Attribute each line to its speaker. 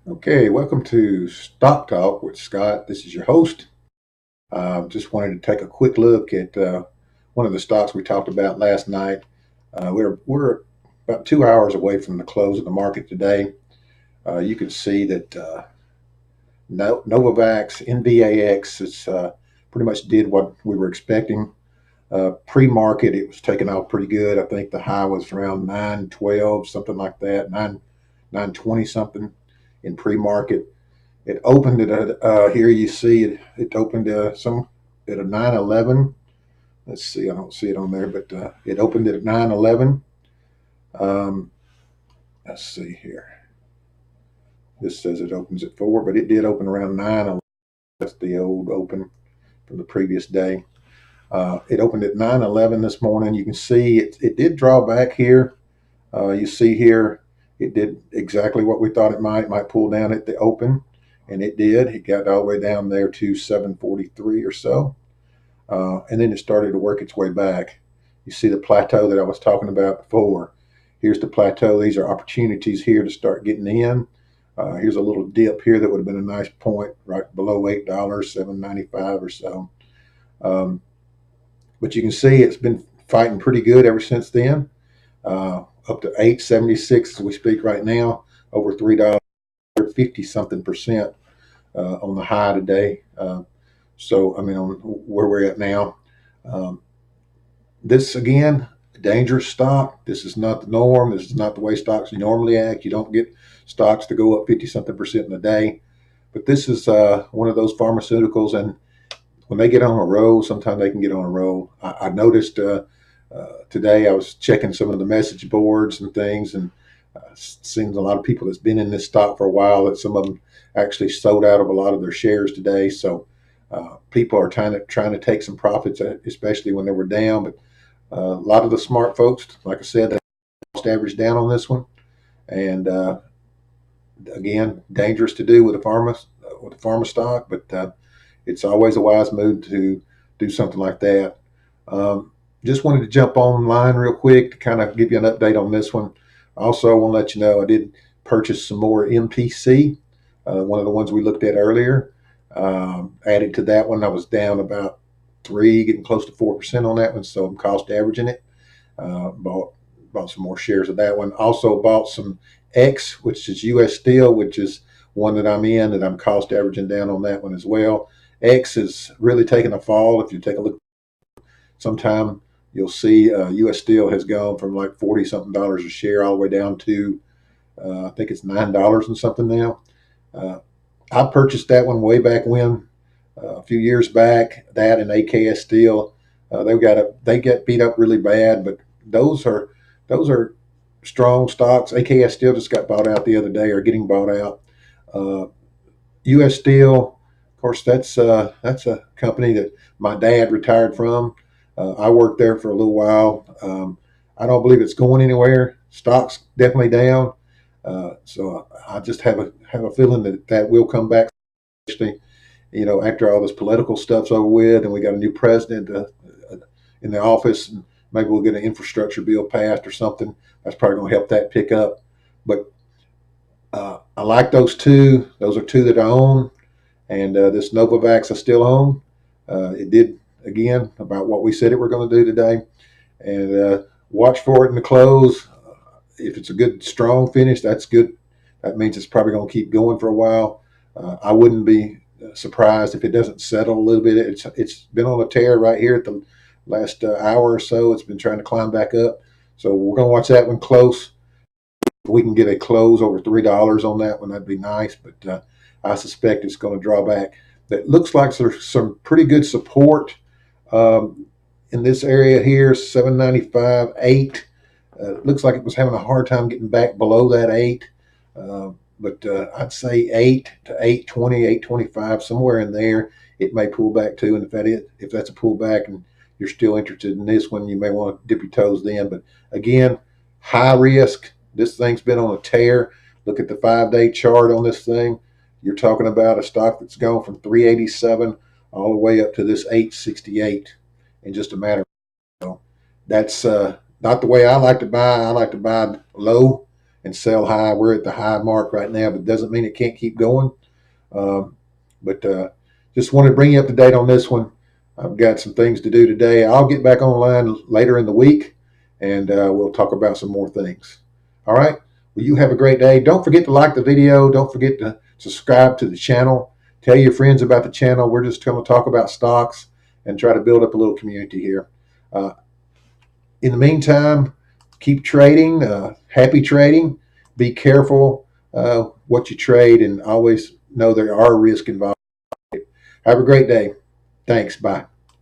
Speaker 1: Okay, welcome to Stock Talk with Scott. This is your host. Just wanted to take a quick look at one of the stocks we talked about last night. We're about 2 hours away from the close of the market today. You can see that Novavax, NVAX, it's pretty much did what we were expecting. Pre-market, it was taking off pretty good. I think the high was around 912, something like that, 920 something in pre-market. It opened at here you see it opened at a 911. Let's see, I don't see it on there, but it opened at 911. Um, let's see here. This says it opens at 4, but it did open around 9. That's the old open from the previous day. It opened at 911 this morning. You can see it did draw back here. You see here it did exactly what we thought it might pull down at the open, and it did. It got all the way down there to 743 or so, and then it started to work its way back. You see the plateau that I was talking about before. Here's the plateau. These are opportunities here to start getting in. Here's a little dip here that would have been a nice point right below $8, 7.95 or so. But you can see it's been fighting pretty good ever since then. Up to 8.76 as we speak right now, over $3, 50 something percent on the high today. So I mean, on where we're at now. This again, dangerous stock. This is not the norm. This is not the way stocks normally act. You don't get stocks to go up 50 something percent in a day. But this is one of those pharmaceuticals, and when they get on a roll, sometimes they can get on a roll. I noticed today I was checking some of the message boards and things, and seeing a lot of people that's been in this stock for a while, that some of them actually sold out of a lot of their shares today. So people are trying to take some profits, especially when they were down. But a lot of the smart folks, like I said, they cost average down on this one, and again, dangerous to do with a pharma stock, but it's always a wise move to do something like that. Just wanted to jump online real quick to kind of give you an update on this one. Also, I want to let you know I did purchase some more MPC, one of the ones we looked at earlier. Added to that one, I was down about 3, getting close to 4% on that one, so I'm cost averaging it. Bought some more shares of that one. Also bought some X, which is U.S. Steel, which is one that I'm in, that I'm cost averaging down on that one as well. X is really taking a fall. If you take a look sometime, you'll see U.S. Steel has gone from like 40 something dollars a share all the way down to I think it's $9 and something now. I purchased that one way back when, a few years back. That and AKS Steel, they get beat up really bad, but those are strong stocks. AKS Steel just got bought out the other day, or getting bought out. Uh, U.S. Steel, of course, that's a company that my dad retired from. I worked there for a little while. I don't believe it's going anywhere. Stock's definitely down. So I just have a feeling that will come back, especially after all this political stuff's over with, and we got a new president in the office, and maybe we'll get an infrastructure bill passed or something. That's probably going to help that pick up. But I like those two. Those are two that I own. And this Novavax I still own. It did, again, about what we said it were going to do today. And watch for it in the close. If it's a good, strong finish, that's good. That means it's probably going to keep going for a while. I wouldn't be surprised if it doesn't settle a little bit. It's been on a tear right here at the last hour or so. It's been trying to climb back up. So we're going to watch that one close. If we can get a close over $3 on that one, that'd be nice. But I suspect it's going to draw back. That looks like there's some pretty good support in this area here, 795, 8. Looks like it was having a hard time getting back below that 8. But I'd say 8 to 820, 825, somewhere in there, it may pull back to. And if that's a pullback and you're still interested in this one, you may want to dip your toes then. But again, high risk. This thing's been on a tear. Look at the 5-day chart on this thing. You're talking about a stock that's gone from 387 all the way up to this 868 in just a matter of time. That's not the way I like to buy. I like to buy low and sell high. We're at the high mark right now, but it doesn't mean it can't keep going. But just wanted to bring you up to date on this one. I've got some things to do today. I'll get back online later in the week, and we'll talk about some more things. All right. Well, you have a great day. Don't forget to like the video. Don't forget to subscribe to the channel. Tell your friends about the channel. We're just going to talk about stocks and try to build up a little community here. In the meantime, keep trading. Happy trading. Be careful what you trade, and always know there are risks involved. Have a great day. Thanks. Bye.